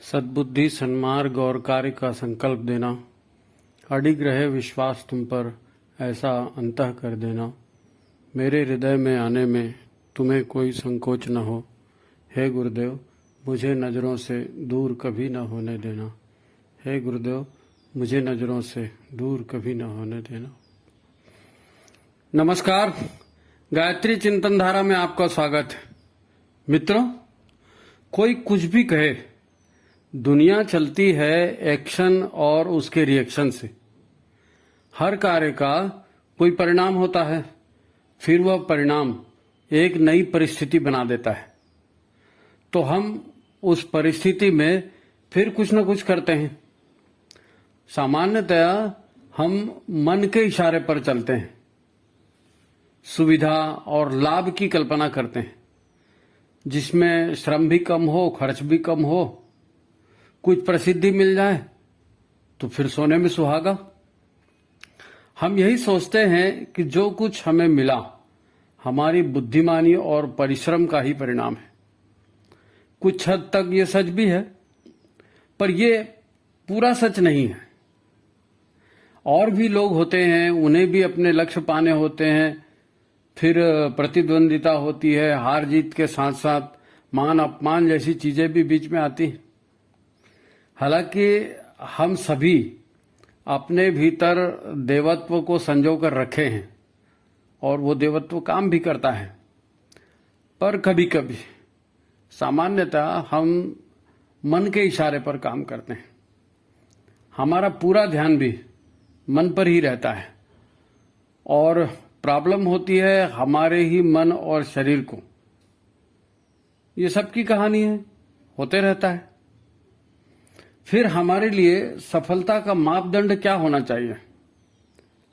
सद्बुद्धि सन्मार्ग और कार्य का संकल्प देना, अडिग रहे विश्वास तुम पर, ऐसा अंतः कर देना। मेरे हृदय में आने में तुम्हें कोई संकोच न हो। हे गुरुदेव, मुझे नज़रों से दूर कभी न होने देना। हे गुरुदेव, मुझे नज़रों से दूर कभी न होने देना। नमस्कार, गायत्री चिंतन धारा में आपका स्वागत है। मित्रों, कोई कुछ भी कहे, दुनिया चलती है एक्शन और उसके रिएक्शन से। हर कार्य का कोई परिणाम होता है, फिर वह परिणाम एक नई परिस्थिति बना देता है। तो हम उस परिस्थिति में फिर कुछ न कुछ करते हैं। सामान्यतया हम मन के इशारे पर चलते हैं, सुविधा और लाभ की कल्पना करते हैं, जिसमें श्रम भी कम हो, खर्च भी कम हो, कुछ प्रसिद्धि मिल जाए तो फिर सोने में सुहागा। हम यही सोचते हैं कि जो कुछ हमें मिला हमारी बुद्धिमानी और परिश्रम का ही परिणाम है। कुछ हद तक ये सच भी है, पर ये पूरा सच नहीं है। और भी लोग होते हैं, उन्हें भी अपने लक्ष्य पाने होते हैं, फिर प्रतिद्वंदिता होती है, हार जीत के साथ साथ मान अपमान जैसी चीजें भी बीच में आती हैं। हालांकि हम सभी अपने भीतर देवत्व को संजो कर रखे हैं और वो देवत्व काम भी करता है, पर कभी कभी सामान्यतः हम मन के इशारे पर काम करते हैं। हमारा पूरा ध्यान भी मन पर ही रहता है और प्रॉब्लम होती है हमारे ही मन और शरीर को। ये सबकी कहानी है, होते रहता है। फिर हमारे लिए सफलता का मापदंड क्या होना चाहिए?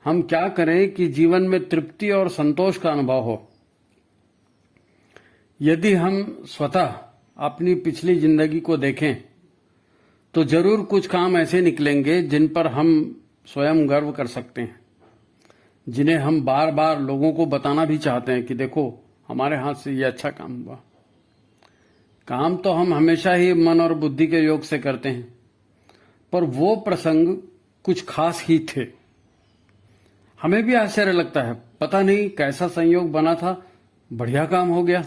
हम क्या करें कि जीवन में तृप्ति और संतोष का अनुभव हो? यदि हम स्वतः अपनी पिछली जिंदगी को देखें तो जरूर कुछ काम ऐसे निकलेंगे जिन पर हम स्वयं गर्व कर सकते हैं, जिन्हें हम बार बार लोगों को बताना भी चाहते हैं कि देखो हमारे हाथ से ये अच्छा काम हुआ। काम तो हम हमेशा ही मन और बुद्धि के योग से करते हैं, पर वो प्रसंग कुछ खास ही थे। हमें भी आश्चर्य लगता है, पता नहीं कैसा संयोग बना था, बढ़िया काम हो गया।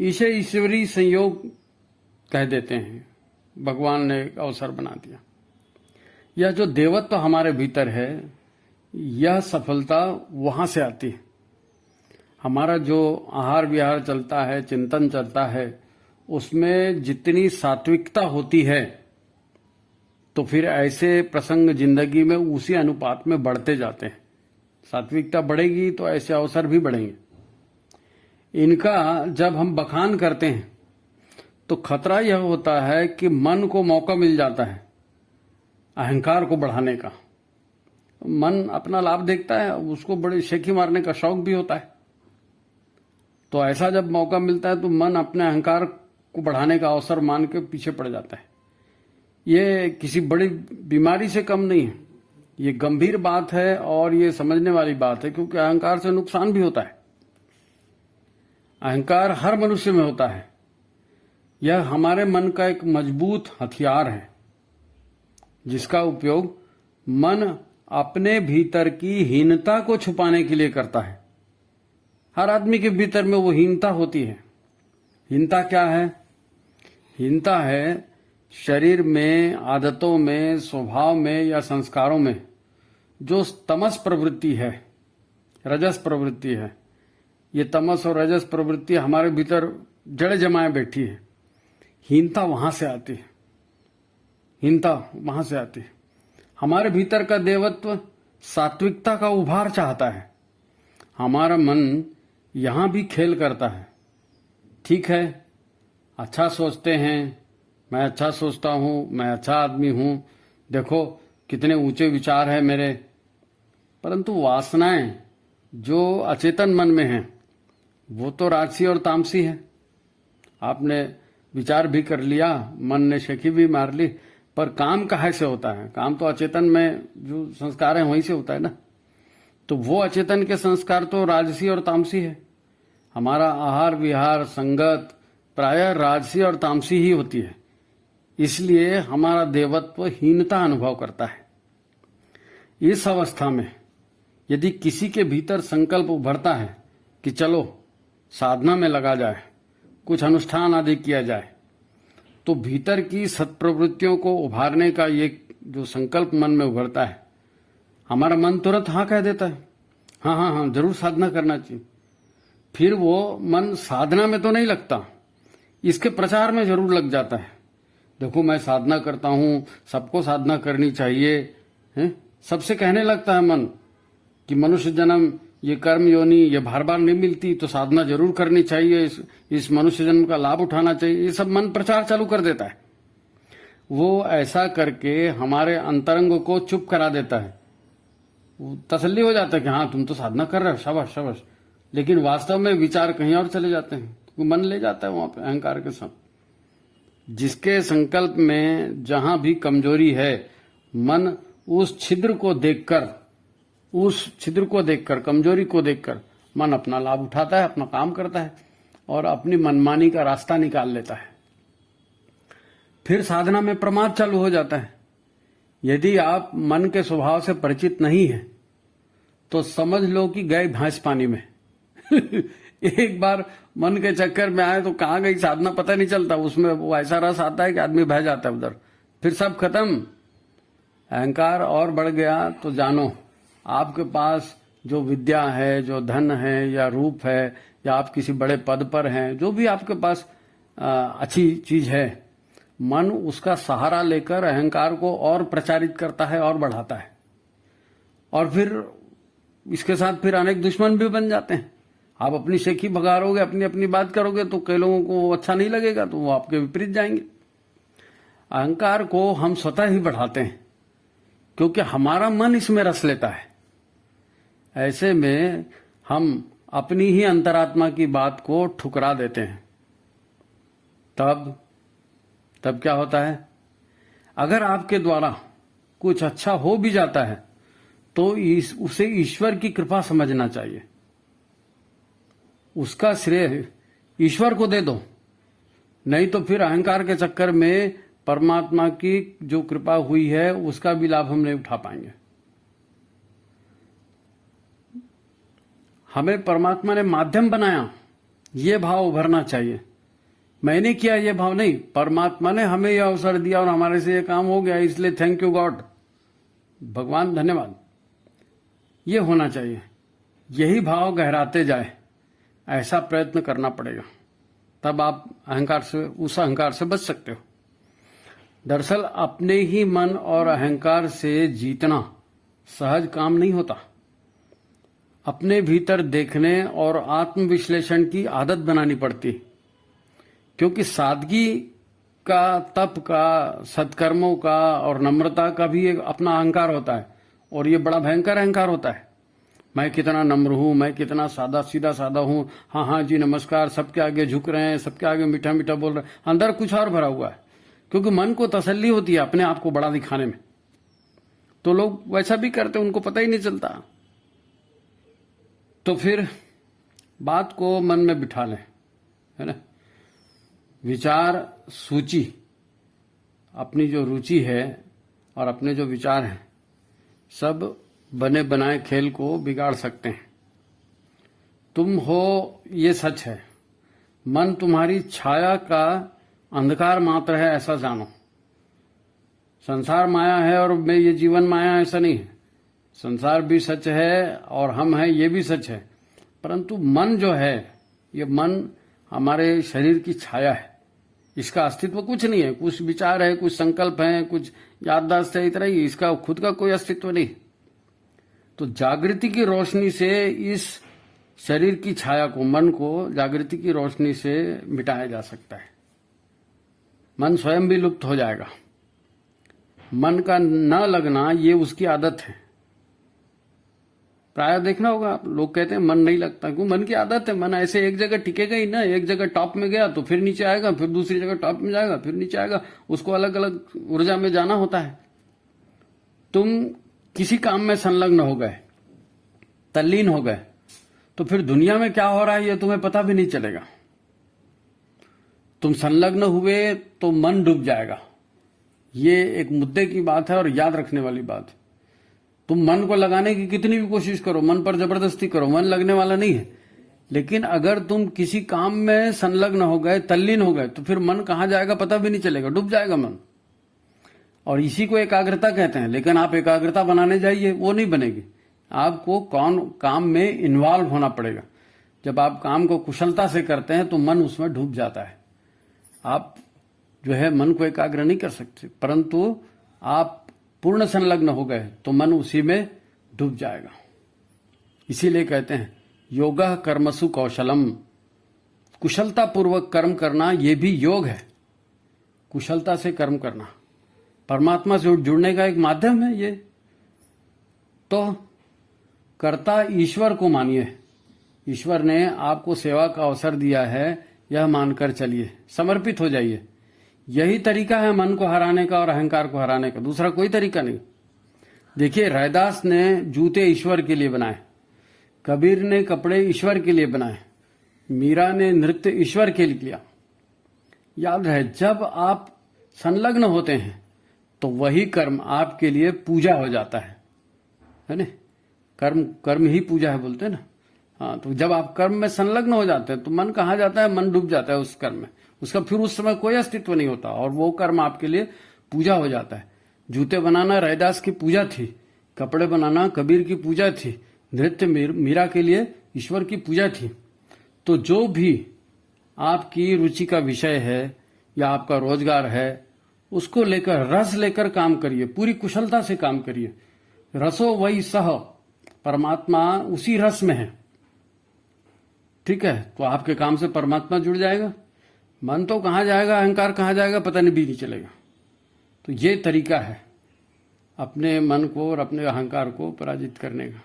इसे ईश्वरी संयोग कह देते हैं। भगवान ने एक अवसर बना दिया। यह जो देवत्व हमारे भीतर है, यह सफलता वहां से आती है। हमारा जो आहार विहार चलता है, चिंतन चलता है, उसमें जितनी सात्विकता होती है तो फिर ऐसे प्रसंग जिंदगी में उसी अनुपात में बढ़ते जाते हैं। सात्विकता बढ़ेगी तो ऐसे अवसर भी बढ़ेंगे। इनका जब हम बखान करते हैं तो खतरा यह होता है कि मन को मौका मिल जाता है अहंकार को बढ़ाने का। मन अपना लाभ देखता है, उसको बड़े शेखी मारने का शौक भी होता है। तो ऐसा जब मौका मिलता है तो मन अपने अहंकार को बढ़ाने का अवसर मान के पीछे पड़ जाता है। ये किसी बड़ी बीमारी से कम नहीं है, ये गंभीर बात है और ये समझने वाली बात है, क्योंकि अहंकार से नुकसान भी होता है। अहंकार हर मनुष्य में होता है। यह हमारे मन का एक मजबूत हथियार है, जिसका उपयोग मन अपने भीतर की हीनता को छुपाने के लिए करता है। हर आदमी के भीतर में वो हीनता होती है। हीनता क्या है? हीनता है शरीर में, आदतों में, स्वभाव में या संस्कारों में जो तमस प्रवृत्ति है, रजस प्रवृत्ति है। ये तमस और रजस प्रवृत्ति हमारे भीतर जड़ जमाए बैठी है। हीनता वहां से आती है। हीनता वहां से आती है। हमारे भीतर का देवत्व सात्विकता का उभार चाहता है। हमारा मन यहां भी खेल करता है। ठीक है, अच्छा सोचते हैं, मैं अच्छा सोचता हूं, मैं अच्छा आदमी हूं, देखो कितने ऊंचे विचार है मेरे। परंतु वासनाएं जो अचेतन मन में हैं, वो तो राजसी और तामसी है। आपने विचार भी कर लिया, मन ने शेखी भी मार ली, पर काम कहाँ से होता है? काम तो अचेतन में जो संस्कार है वहीं से होता है ना। तो वो अचेतन के संस्कार तो राजसी और तामसी है। हमारा आहार विहार संगत प्रायः राजसी और तामसी ही होती है। इसलिए हमारा देवत्व हीनता अनुभव करता है। इस अवस्था में यदि किसी के भीतर संकल्प उभरता है कि चलो साधना में लगा जाए, कुछ अनुष्ठान आदि किया जाए, तो भीतर की सत्प्रवृत्तियों को उभारने का ये जो संकल्प मन में उभरता है, हमारा मन तुरंत हाँ कह देता है, हाँ हाँ हाँ जरूर साधना करना चाहिए। फिर वो मन साधना में तो नहीं लगता, इसके प्रचार में जरूर लग जाता है। देखो मैं साधना करता हूं, सबको साधना करनी चाहिए, है? सबसे कहने लगता है मन कि मनुष्य जन्म, ये कर्म योनि, ये बार बार नहीं मिलती, तो साधना जरूर करनी चाहिए, इस मनुष्य जन्म का लाभ उठाना चाहिए। ये सब मन प्रचार चालू कर देता है। वो ऐसा करके हमारे अंतरंग को चुप करा देता है। वो तसल्ली हो जाता है कि हाँ तुम तो साधना कर रहे हो, शाबाश शाबाश, लेकिन वास्तव में विचार कहीं और चले जाते हैं। वो मन ले जाता है वहां पे अहंकार के साथ। जिसके संकल्प में जहां भी कमजोरी है, मन उस छिद्र को देखकर, कमजोरी को देखकर मन अपना लाभ उठाता है, अपना काम करता है और अपनी मनमानी का रास्ता निकाल लेता है। फिर साधना में प्रमाद चालू हो जाता है। यदि आप मन के स्वभाव से परिचित नहीं है तो समझ लो कि गए भैंस पानी में। एक बार मन के चक्कर में आए तो कहां गई साधना पता नहीं चलता, उसमें वो ऐसा रस आता है कि आदमी बह जाता है उधर, फिर सब खत्म। अहंकार और बढ़ गया तो जानो आपके पास जो विद्या है, जो धन है या रूप है, या आप किसी बड़े पद पर हैं, जो भी आपके पास अच्छी चीज है, मन उसका सहारा लेकर अहंकार को और प्रचारित करता है और बढ़ाता है। और फिर इसके साथ फिर अनेक दुश्मन भी बन जाते हैं। आप अपनी शेखी भगारोगे, अपनी अपनी बात करोगे तो कई लोगों को अच्छा नहीं लगेगा, तो वो आपके विपरीत जाएंगे। अहंकार को हम स्वतः ही बढ़ाते हैं क्योंकि हमारा मन इसमें रस लेता है। ऐसे में हम अपनी ही अंतरात्मा की बात को ठुकरा देते हैं। तब क्या होता है? अगर आपके द्वारा कुछ अच्छा हो भी जाता है तो उसे ईश्वर की कृपा समझना चाहिए। उसका श्रेय ईश्वर को दे दो, नहीं तो फिर अहंकार के चक्कर में परमात्मा की जो कृपा हुई है उसका भी लाभ हम नहीं उठा पाएंगे। हमें परमात्मा ने माध्यम बनाया, ये भाव उभरना चाहिए। मैंने किया ये भाव नहीं, परमात्मा ने हमें यह अवसर दिया और हमारे से ये काम हो गया, इसलिए थैंक यू गॉड, भगवान धन्यवाद, ये होना चाहिए। यही भाव गहराते जाए, ऐसा प्रयत्न करना पड़ेगा, तब आप उस अहंकार से बच सकते हो। दरअसल अपने ही मन और अहंकार से जीतना सहज काम नहीं होता। अपने भीतर देखने और आत्मविश्लेषण की आदत बनानी पड़ती, क्योंकि सादगी का, तप का, सत्कर्मों का और नम्रता का भी एक अपना अहंकार होता है, और ये बड़ा भयंकर अहंकार होता है। मैं कितना नम्र हूं, मैं कितना सीधा सादा हूं, हाँ हाँ जी नमस्कार, सबके आगे झुक रहे हैं, सबके आगे मीठा मीठा बोल रहे हैं, अंदर कुछ और भरा हुआ है। क्योंकि मन को तसल्ली होती है अपने आप को बड़ा दिखाने में, तो लोग वैसा भी करते, उनको पता ही नहीं चलता। तो फिर बात को मन में बिठा लें, है ना। विचार सूची, अपनी जो रुचि है और अपने जो विचार हैं, सब बने बनाए खेल को बिगाड़ सकते हैं। तुम हो ये सच है, मन तुम्हारी छाया का अंधकार मात्र है, ऐसा जानो। संसार माया है और मैं ये जीवन माया, ऐसा नहीं है। संसार भी सच है और हम हैं, ये भी सच है। परंतु मन जो है, ये मन हमारे शरीर की छाया है, इसका अस्तित्व कुछ नहीं है। कुछ विचार है, कुछ संकल्प है, कुछ याददाश्त है, इतना ही, इसका खुद का कोई अस्तित्व नहीं। तो जागृति की रोशनी से इस शरीर की छाया को, मन को जागृति की रोशनी से मिटाया जा सकता है। मन स्वयं भी लुप्त हो जाएगा। मन का न लगना ये उसकी आदत है। प्राय देखना होगा आप, लोग कहते हैं मन नहीं लगता, क्यों? मन की आदत है। मन ऐसे एक जगह टिकेगा ही ना, एक जगह टॉप में गया तो फिर नीचे आएगा, फिर दूसरी जगह टॉप में जाएगा, फिर नीचे आएगा, उसको अलग अलग ऊर्जा में जाना होता है। तुम किसी काम में संलग्न हो गए, तल्लीन हो गए, तो फिर दुनिया में क्या हो रहा है ये तुम्हें पता भी नहीं चलेगा। तुम संलग्न हुए तो मन डूब जाएगा, ये एक मुद्दे की बात है और याद रखने वाली बात है। तुम मन को लगाने की कितनी भी कोशिश करो, मन पर जबरदस्ती करो, मन लगने वाला नहीं है। लेकिन अगर तुम किसी काम में संलग्न हो गए, तल्लीन हो गए, तो फिर मन कहाँ जाएगा पता भी नहीं चलेगा, डूब जाएगा मन। और इसी को एकाग्रता कहते हैं। लेकिन आप एकाग्रता बनाने जाइए, वो नहीं बनेगी। आपको काम में इन्वॉल्व होना पड़ेगा। जब आप काम को कुशलता से करते हैं तो मन उसमें डूब जाता है। आप जो है मन को एकाग्र नहीं कर सकते, परंतु आप पूर्ण संलग्न हो गए तो मन उसी में डूब जाएगा। इसीलिए कहते हैं योगः कर्मसु कौशलम, कुशलता पूर्वक कर्म करना ये भी योग है। कुशलता से कर्म करना परमात्मा से जुड़ने का एक माध्यम है। ये तो कर्ता ईश्वर को मानिए। ईश्वर ने आपको सेवा का अवसर दिया है, यह मानकर चलिए, समर्पित हो जाइए। यही तरीका है मन को हराने का और अहंकार को हराने का, दूसरा कोई तरीका नहीं। देखिए, रैदास ने जूते ईश्वर के लिए बनाए, कबीर ने कपड़े ईश्वर के लिए बनाए, मीरा ने नृत्य ईश्वर के लिए किया। याद रहे, जब आप संलग्न होते हैं तो वही कर्म आपके लिए पूजा हो जाता है ना। कर्म ही पूजा है बोलते हैं ना। हाँ, तो जब आप कर्म में संलग्न हो जाते हैं तो मन कहाँ जाता है, मन डूब जाता है उस कर्म में। उसका फिर उस समय कोई अस्तित्व नहीं होता और वो कर्म आपके लिए पूजा हो जाता है। जूते बनाना रैदास की पूजा थी, कपड़े बनाना कबीर की पूजा थी, नृत्य मीरा के लिए ईश्वर की पूजा थी। तो जो भी आपकी रुचि का विषय है या आपका रोजगार है, उसको लेकर रस लेकर काम करिए, पूरी कुशलता से काम करिए। रसो वही सह, परमात्मा उसी रस में है। ठीक है, तो आपके काम से परमात्मा जुड़ जाएगा। मन तो कहाँ जाएगा, अहंकार कहाँ जाएगा, पता नहीं भी नहीं चलेगा। तो ये तरीका है अपने मन को और अपने अहंकार को पराजित करने का।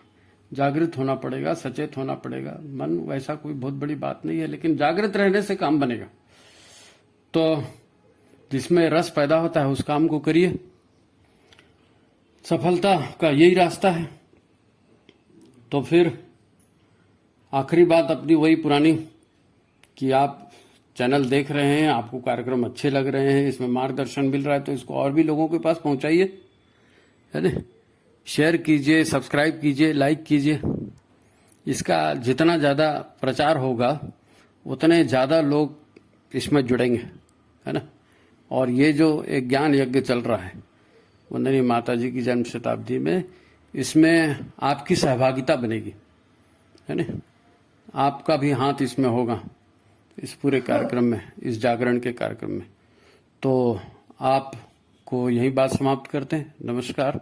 जागृत होना पड़ेगा, सचेत होना पड़ेगा। मन वैसा कोई बहुत बड़ी बात नहीं है, लेकिन जागृत रहने से काम बनेगा। तो जिसमें रस पैदा होता है उस काम को करिए। सफलता का यही रास्ता है। तो फिर आखिरी बात अपनी वही पुरानी कि आप चैनल देख रहे हैं, आपको कार्यक्रम अच्छे लग रहे हैं, इसमें मार्गदर्शन मिल रहा है, तो इसको और भी लोगों के पास पहुंचाइए, है ना। शेयर कीजिए, सब्सक्राइब कीजिए, लाइक कीजिए। इसका जितना ज़्यादा प्रचार होगा उतने ज़्यादा लोग इसमें जुड़ेंगे, है ना। और ये जो एक ज्ञान यज्ञ चल रहा है वंदनीय माता जी की जन्म शताब्दी में, इसमें आपकी सहभागिता बनेगी, है ना। आपका भी हाथ इसमें होगा, इस पूरे कार्यक्रम में, इस जागरण के कार्यक्रम में। तो आपको यही बात समाप्त करते हैं। नमस्कार।